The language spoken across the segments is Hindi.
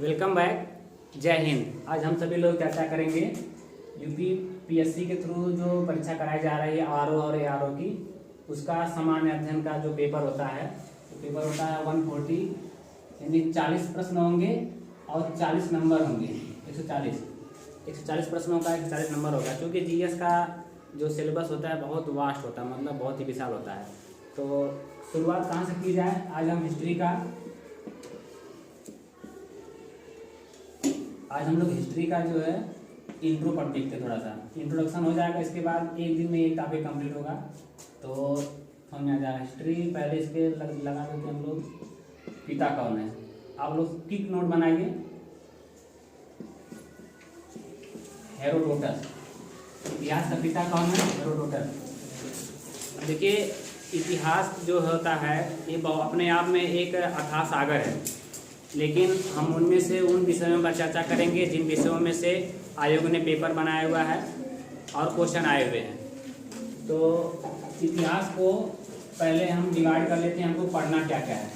Welcome back. जय हिंद। आज हम सभी लोग चर्चा करेंगे यूपी पीएससी के थ्रू जो परीक्षा कराई जा रही है आरओ और एआरओ की, उसका सामान्य अध्ययन का जो पेपर होता है, तो पेपर होता है 140, यानी 40 प्रश्न होंगे और 40 नंबर होंगे। 140 प्रश्नों का 140 नंबर होगा, क्योंकि जीएस का जो सिलेबस होता है बहुत वास्ट होता है, मतलब बहुत ही विशाल होता है। तो शुरुआत कहाँ से की जाए? आज हम हम लोग हिस्ट्री का जो है इंट्रो पढ़ देखते, थोड़ा सा इंट्रोडक्शन हो जाएगा। इसके बाद एक दिन में एक टॉपिक कंप्लीट होगा, तो समझ में आ जाएगा। हिस्ट्री पहले इसके लगा देते हम लोग, पिता कौन है। आप लोग क्विक नोट बनाइए, हेरोडोटस। इतिहास का पिता कौन है? हेरोडोटस। देखिए, इतिहास जो होता है ये अपने आप में एक अथाह सागर है, लेकिन हम उनमें से उन विषयों पर चर्चा करेंगे जिन विषयों में से आयोग ने पेपर बनाया हुआ है और क्वेश्चन आए हुए हैं। तो इतिहास को पहले हम डिवाइड कर लेते हैं, हमको पढ़ना क्या क्या है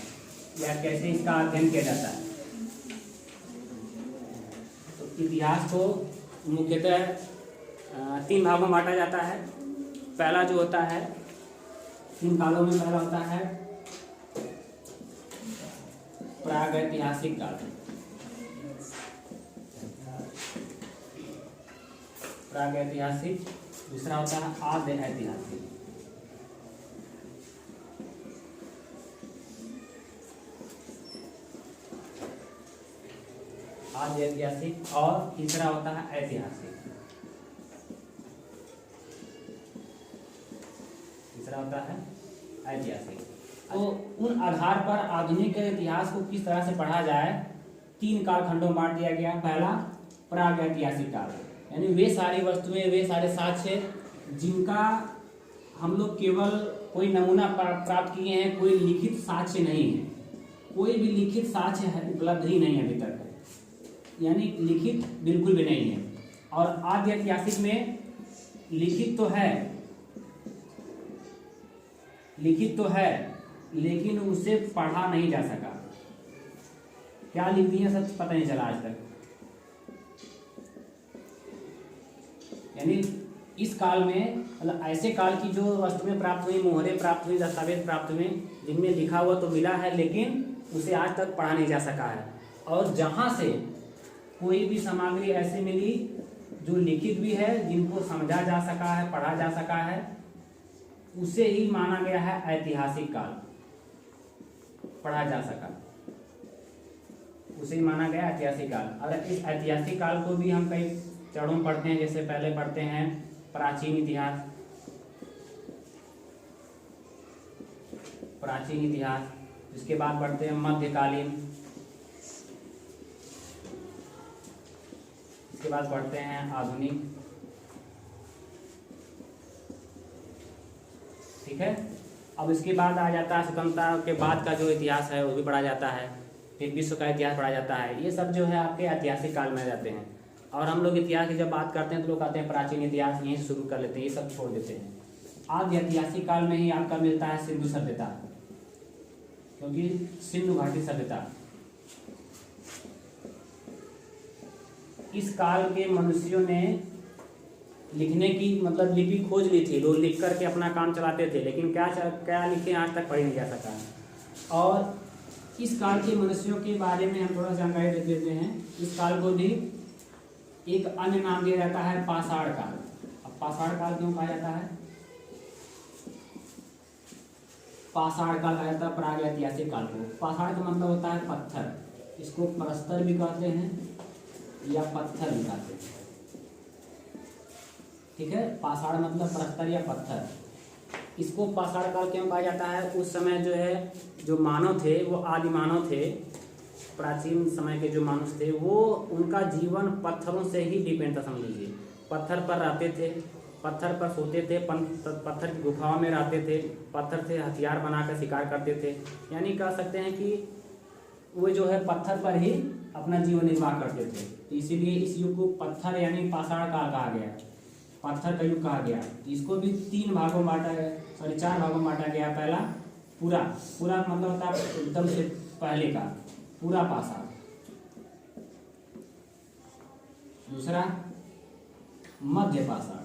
या कैसे इसका अध्ययन किया जाता है। तो इतिहास को मुख्यतः 3 भागों में बांटा जाता है। पहला जो होता है 3 कालों में, पहला होता है प्रागैतिहासिक काल। प्रागैतिहासिक। दूसरा होता है आद्य ऐतिहासिक। आद्य ऐतिहासिक। और तीसरा होता है ऐतिहासिक। तीसरा होता है ऐतिहासिक। तो उन आधार पर आधुनिक इतिहास को किस तरह से पढ़ा जाए, 3 कालखंडों में बांट दिया गया। पहला प्रागैतिहासिक काल, यानी वे सारी वस्तुएं, वे सारे साक्ष्य जिनका हम लोग केवल कोई नमूना प्राप्त किए हैं, कोई लिखित साक्ष्य नहीं है, कोई भी लिखित साक्ष्य है उपलब्ध ही नहीं है अभी तक, यानी लिखित बिल्कुल भी नहीं है। और आद्य ऐतिहासिक में लिखित तो है लेकिन उसे पढ़ा नहीं जा सका। क्या लिख दिया सब पता नहीं चला आज तक। यानी इस काल में, मतलब ऐसे काल की जो वस्तुएं प्राप्त हुई, मोहरें प्राप्त हुई, दस्तावेज प्राप्त हुए, जिनमें लिखा हुआ तो मिला है लेकिन उसे आज तक पढ़ा नहीं जा सका है। और जहां से कोई भी सामग्री ऐसी मिली जो लिखित भी है, जिनको समझा जा सका है, पढ़ा जा सका है, उसे ही माना गया है ऐतिहासिक काल। पढ़ा जा सका, उसे ही माना गया ऐतिहासिक काल। और इस ऐतिहासिक काल को भी हम कई चरणों में पढ़ते हैं। जैसे पहले पढ़ते हैं प्राचीन इतिहास, इसके बाद पढ़ते हैं मध्यकालीन, इसके बाद पढ़ते हैं आधुनिक। ठीक है। अब इसके बाद आ जाता है स्वतंत्रता के बाद का जो इतिहास है वो भी पढ़ा जाता है, फिर विश्व का इतिहास पढ़ा जाता है। ये सब जो है आपके ऐतिहासिक काल में आ जाते हैं। और हम लोग इतिहास की जब बात करते हैं तो लोग कहते हैं प्राचीन इतिहास, यहीं से शुरू कर लेते हैं, ये सब छोड़ देते हैं। आद्य ऐतिहासिक काल में ही आपका मिलता है सिंधु सभ्यता, क्योंकि सिंधु घाटी सभ्यता। इस काल के मनुष्यों ने लिखने की, मतलब लिपि खोज ली थी, लोग लिख करके अपना काम चलाते थे, लेकिन क्या लिखे आज तक पढ़ नहीं जा सका। और इस काल के मनुष्यों के बारे में हम थोड़ा जानकारी दे देते हैं। इस काल को भी एक अन्य नाम दिया जाता है पाषाण काल। अब पाषाण काल क्यों कहा जाता है? पाषाण काल कहा जाता है प्रागैतिहासिक काल को। पाषाण का मतलब होता है पत्थर, इसको प्रस्तर भी कहते हैं या पत्थर भी कहते हैं। ठीक है, पाषाण मतलब प्रस्तर या पत्थर। इसको पाषाण काल क्यों कहा जाता है? उस समय जो है, जो मानव थे वो आदि मानव थे, प्राचीन समय के जो मानव थे, वो उनका जीवन पत्थरों से ही डिपेंड था। समझ लीजिए, पत्थर पर रहते थे, पत्थर पर सोते थे, पत्थर की गुफाओं में रहते थे, पत्थर से हथियार बनाकर शिकार करते थे। यानी कह सकते हैं कि वो जो है पत्थर पर ही अपना जीवन निर्वाह करते थे। तो इसीलिए इस युग को पत्थर यानी पाषाण काल कहा गया, पत्थर का युग कहा गया। इसको भी 3 भागों में बांटा गया, 4 भागों में बांटा गया। पहला पूरा मतलब होता है एकदम से पहले का पूरा पाषाण, दूसरा मध्य पाषाण,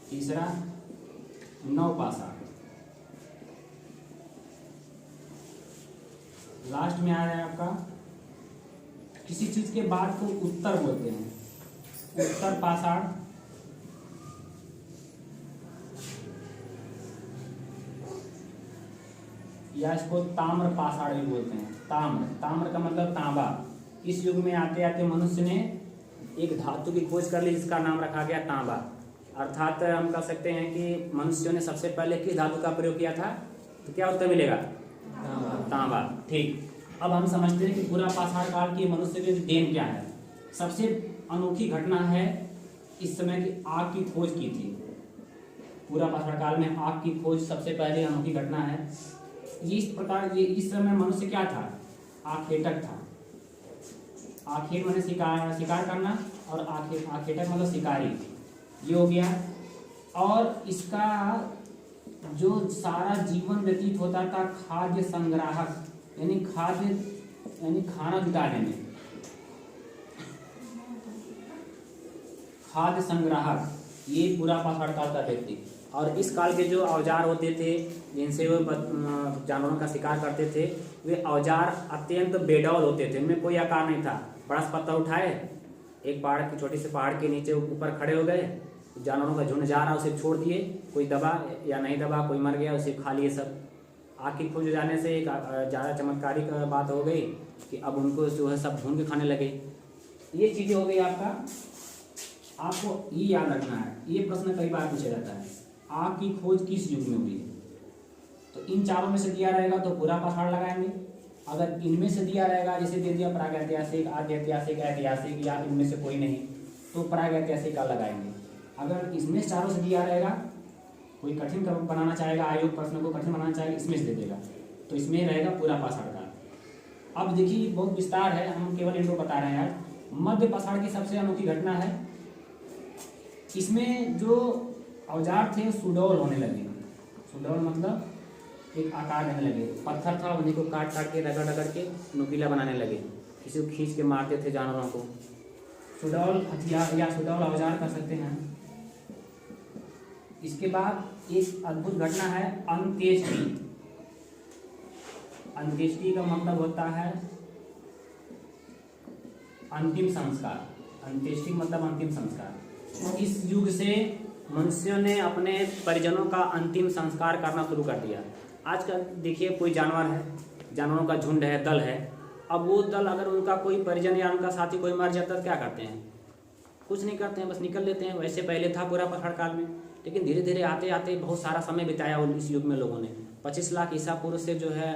तीसरा नवपाषाण, लास्ट में आ रहा है आपका किसी चीज के बाद को उत्तर बोलते हैं, उत्तर पाषाण, या इसको ताम्र पाषाण भी बोलते हैं। ताम्र का मतलब तांबा। इस युग में आते आते मनुष्य ने एक धातु की खोज कर ली जिसका नाम रखा गया तांबा। अर्थात हम कह सकते हैं कि मनुष्यों ने सबसे पहले किस धातु का प्रयोग किया था, तो क्या उत्तर मिलेगा? तांबा। ठीक, अब हम समझते हैं कि पूरा पाषाण काल की मनुष्य की देन क्या है। सबसे अनोखी घटना है इस समय की आग की खोज की थी। पूरा पाषाण काल में आग की खोज सबसे पहले अनोखी घटना है। इस प्रकार ये इस समय मनुष्य क्या था? आखेटक था। आखेट माने शिकार करना, और आखेटक मतलब शिकारी, ये हो गया। और इसका जो सारा जीवन व्यतीत होता था खाद्य संग्राहक, यानी खाना जुटाने में, खाद्य संग्राहक, ये पूरा पाषाण काल का व्यक्ति। और इस काल के जो औजार होते थे जिनसे वो जानवरों का शिकार करते थे, वे औजार अत्यंत बेडौल होते थे। उनमें कोई आकार नहीं था। बड़ा सा पत्थर उठाए, एक पहाड़ की छोटी से पहाड़ के नीचे ऊपर खड़े हो गए, जानवरों का झुंड जा रहा उसे छोड़ दिए, कोई दबा या नहीं दबा, कोई मर गया उसे खा लिए सब। आग की खोज जाने से एक ज़्यादा चमत्कारिक बात हो गई कि अब उनको जो है सब भून के खाने लगे। ये चीज़ें हो गई आपका। आपको ये याद रखना है, ये प्रश्न कई बार पूछा जाता है, आग की खोज किस युग में हुई है? तो इन चारों में से दिया रहेगा तो पूरा पाषाण लगाएंगे। अगर इनमें से दिया रहेगा, जैसे दे दिया प्रागैतिहासिक, आद्य ऐतिहासिक, ऐतिहासिक, या इनमें से कोई नहीं, तो प्रागैतिहासिक का लगाएंगे। अगर इसमें चारों से दिया रहेगा, कोई कठिन बनाना चाहेगा, आयोग प्रश्न को कठिन बनाना चाहेगा, इसमें से दे देगा, तो इसमें रहेगा पूरा पाषाण काल। अब देखिए बहुत विस्तार है, हम केवल इनको बता रहे हैं यार। मध्य पाषाण की सबसे अनोखी घटना है, इसमें जो औजार थे सुडौल होने लगे। सुडौल मतलब एक आकार देने लगे। पत्थर था, उन्हीं को काट के रगड़ के नुकीला बनाने लगे, किसी को खींच के मारते थे जानवरों को। सुडौल हथियार या सुडौल औजार कर सकते हैं। इसके बाद एक अद्भुत घटना है अंत्येष्टि। अंत्येष्टि का मतलब होता है अंतिम संस्कार। अंत्येष्टि मतलब अंतिम संस्कार। इस युग से मनुष्यों ने अपने परिजनों का अंतिम संस्कार करना शुरू कर दिया। आजकल देखिए कोई जानवर है, जानवरों का झुंड है, दल है। अब वो दल अगर उनका कोई परिजन या उनका साथी कोई मर जाता है तो क्या करते हैं? कुछ नहीं करते हैं, बस निकल लेते हैं। वैसे पहले था पूरा पाषाण काल में, लेकिन धीरे धीरे आते आते बहुत सारा समय बिताया इस युग में लोगों ने। 25 लाख ईसा पूर्व से जो है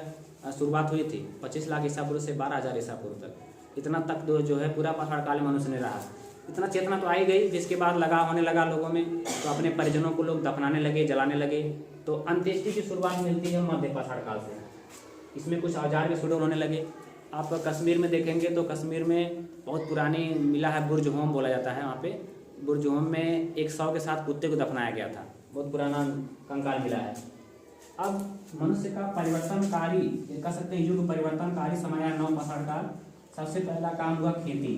शुरुआत हुई थी, 25 लाख ईसा पूर्व से 12,000 ईसा पूर्व तक, इतना तक जो है पूरा पाषाण काल में मनुष्य ने रहा। इतना चेतना तो आई गई, जिसके बाद लगाव होने लगा लोगों में, तो अपने परिजनों को लोग दफनाने लगे, जलाने लगे। तो अंत्येष्टि की शुरुआत मिलती है मध्य पाषाण काल से। इसमें कुछ औजार के सुडौल होने लगे। आप कश्मीर में देखेंगे तो कश्मीर में बहुत पुरानी मिला है, बुर्ज होम बोला जाता है। वहाँ पे बुर्ज होम में एक 100 के साथ कुत्ते को दफनाया गया था। बहुत पुराना कंकाल मिला है। अब मनुष्य का परिवर्तनकारी, कह सकते हैं युग परिवर्तनकारी समय है नव पाषाण काल। सबसे पहला काम हुआ खेती।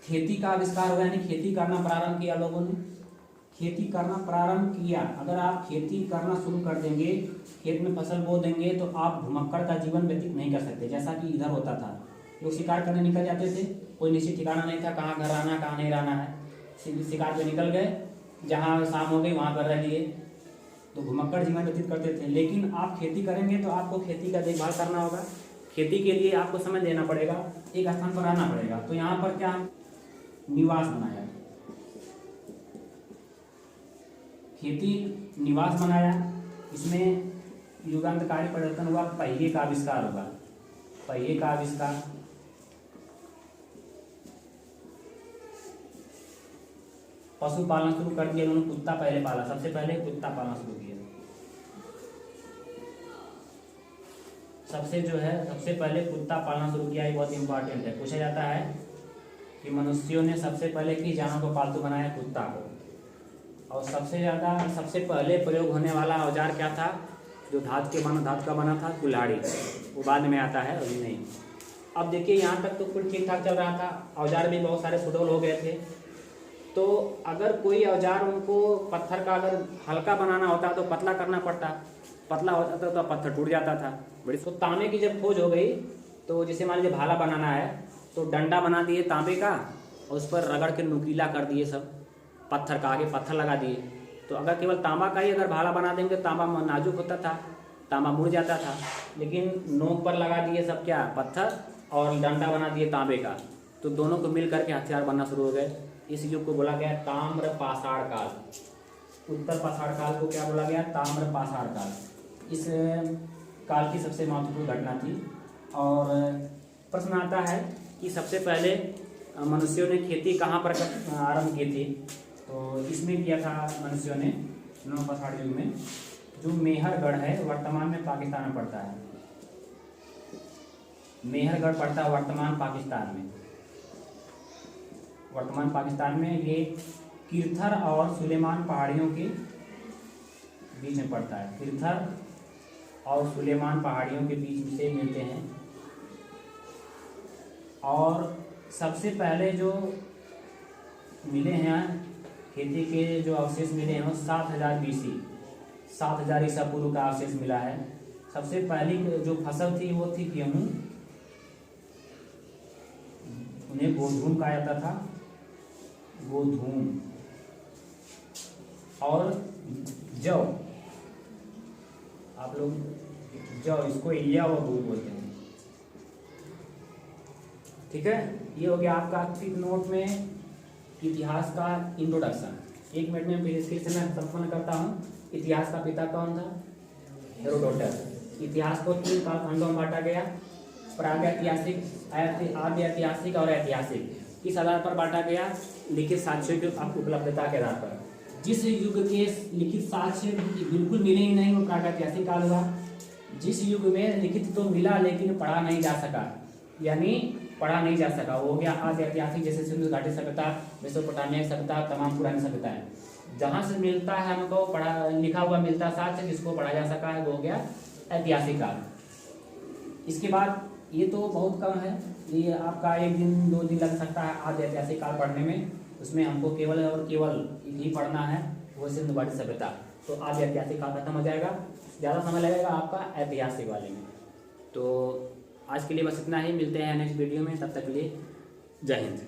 खेती का आविष्कार हुआ, यानी खेती करना प्रारंभ किया लोगों ने। खेती करना प्रारंभ किया। अगर आप खेती करना शुरू कर देंगे, खेत में फसल बो देंगे, तो आप घुमक्कड़ का जीवन व्यतीत नहीं कर सकते। जैसा कि इधर होता था, लोग शिकार करने निकल जाते थे, कोई निश्चित ठिकाना नहीं था कहाँ घर आना कहाँ नहीं रहना है। शिकार पे निकल गए, जहाँ शाम हो गई वहाँ पर रह लिए, तो घुमक्कड़ जीवन व्यतीत करते थे। लेकिन आप खेती करेंगे तो आपको खेती का देखभाल करना होगा। खेती के लिए आपको समय देना पड़ेगा, एक स्थान पर रहना पड़ेगा। तो यहाँ पर क्या निवास बनाया, खेती निवास बनाया। इसमें युगांतकारी परिवर्तन हुआ, पहिए का आविष्कार हुआ। पहिए का आविष्कार, पशु पालना शुरू कर दिया उन्होंने। कुत्ता पहले पाला, सबसे पहले कुत्ता पालना शुरू किया। सबसे पहले कुत्ता पालना शुरू किया। ये बहुत इंपॉर्टेंट है, पूछा जाता है कि मनुष्यों ने सबसे पहले किस जानवर को पालतू बनाया? कुत्ता को। और सबसे पहले प्रयोग होने वाला औजार क्या था जो धातु का बना था कुल्हाड़ी, वो बाद में आता है, अभी नहीं। अब देखिए यहाँ तक तो कुल ठीक ठाक चल रहा था, औजार भी बहुत सारे सुडौल हो गए थे। तो अगर कोई औजार उनको पत्थर का अगर हल्का बनाना होता तो पतला करना पड़ता, पतला हो जाता तो पत्थर टूट जाता था। बड़ी तो तांबे की जब खोज हो गई तो जैसे मान लीजिए भाला बनाना है तो डंडा बना दिए तांबे का और उस पर रगड़ के नुकीला कर दिए, सब पत्थर का आगे पत्थर लगा दिए। तो अगर केवल तांबा का ही अगर भाला बना देंगे, तांबा नाजुक होता था, तांबा मुड़ जाता था, लेकिन नोक पर लगा दिए सब क्या, पत्थर, और डंडा बना दिए तांबे का, तो दोनों को मिल करके हथियार बनना शुरू हो गए। इस युग को बोला गया ताम्र पाषाण काल। उत्तर पाषाण काल को क्या बोला गया, ताम्र पाषाण काल। इस काल की सबसे महत्वपूर्ण घटना थी। और प्रश्न आता है कि सबसे पहले मनुष्यों ने खेती कहाँ पर आरंभ की थी, तो इसमें किया था मनुष्यों ने नव पाषाण युग में, जो मेहरगढ़ है वर्तमान में पाकिस्तान में पड़ता है। मेहरगढ़ पड़ता है वर्तमान पाकिस्तान में, वर्तमान पाकिस्तान में। ये किरथर और सुलेमान पहाड़ियों के बीच में पड़ता है, किरथर और सुलेमान पहाड़ियों के बीच से मिलते हैं। और सबसे पहले जो मिले हैं खेती के जो अवशेष मिले हैं वो 7000 BC, 7000 ईसा पूर्व का अवशेष मिला है। सबसे पहली जो फसल थी वो थी गेहूँ, उन्हें गोधूम कहा जाता था, गोधूम। और जौ, आप लोग जौ, इसको इलिया व दूध बोलते हैं, ठीक है। ये हो गया आपका क्विक नोट में इतिहास का इंट्रोडक्शन। 1 मिनट में फिर इसके से मैं संपन्न करता हूँ। इतिहास का पिता कौन था, हेरोडोटस। इतिहास को 3 कालखंडों में बांटा गया, प्रागैतिहासिक, आद्य ऐतिहासिक और ऐतिहासिक। किस आधार पर बांटा गया, लिखित साक्ष्यों की उपलब्धता के आधार पर। जिस युग के लिखित साक्ष्य बिल्कुल मिले ही नहीं वो प्रागैतिहासिक काल हुआ। जिस युग में लिखित तो मिला लेकिन पढ़ा नहीं जा सका, यानी पढ़ा नहीं जा सका, वो हो गया आद्य ऐतिहासिक, जैसे सिंधु घाटी सभ्यता, मेसोपोटामिया सभ्यता, तमाम पुरानी सभ्यताएं। जहाँ से मिलता है हमको पढ़ा लिखा हुआ मिलता साक्ष्य जिसको पढ़ा जा सका है, वो हो गया ऐतिहासिक काल। इसके बाद ये तो बहुत कम है, ये आपका 1 दिन 2 दिन लग सकता है आद्य ऐतिहासिक काल पढ़ने में। उसमें हमको केवल और केवल ही पढ़ना है, वो सिंधु घाटी सभ्यता। तो आद्य ऐतिहासिक काल खत्म हो जाएगा, ज़्यादा समय लगेगा आपका ऐतिहासिक वाले में। तो आज के लिए बस इतना ही, मिलते हैं नेक्स्ट वीडियो में, तब तक के लिए जय हिंद।